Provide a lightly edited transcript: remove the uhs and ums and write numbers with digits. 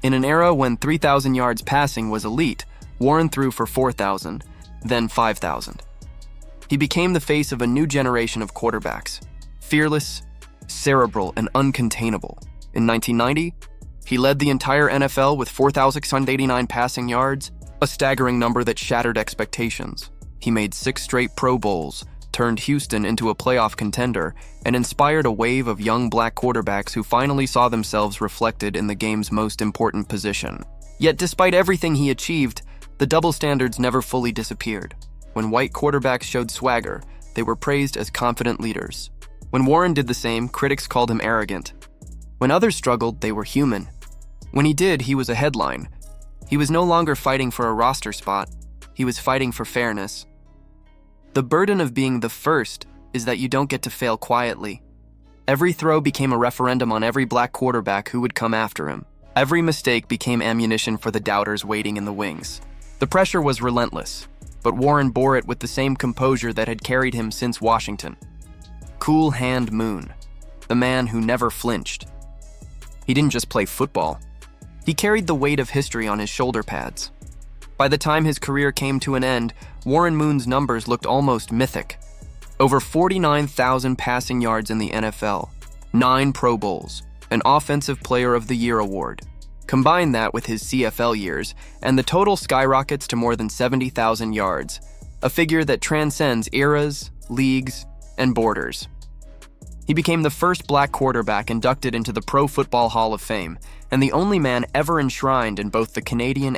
In an era when 3,000 yards passing was elite, Warren threw for 4,000, then 5,000. He became the face of a new generation of quarterbacks, fearless, cerebral, and uncontainable. In 1990, he led the entire NFL with 4,689 passing yards, a staggering number that shattered expectations. He made 6 straight Pro Bowls, turned Houston into a playoff contender, and inspired a wave of young black quarterbacks who finally saw themselves reflected in the game's most important position. Yet despite everything he achieved, the double standards never fully disappeared. When white quarterbacks showed swagger, they were praised as confident leaders. When Warren did the same, critics called him arrogant. When others struggled, they were human. When he did, he was a headline. He was no longer fighting for a roster spot. He was fighting for fairness. The burden of being the first is that you don't get to fail quietly. Every throw became a referendum on every black quarterback who would come after him. Every mistake became ammunition for the doubters waiting in the wings. The pressure was relentless, but Warren bore it with the same composure that had carried him since Washington. Cool Hand Moon, the man who never flinched. He didn't just play football. He carried the weight of history on his shoulder pads. By the time his career came to an end, Warren Moon's numbers looked almost mythic. Over 49,000 passing yards in the NFL, 9 Pro Bowls, an Offensive Player of the Year award. Combine that with his CFL years, and the total skyrockets to more than 70,000 yards, a figure that transcends eras, leagues, and borders. He became the first black quarterback inducted into the Pro Football Hall of Fame, and the only man ever enshrined in both the Canadian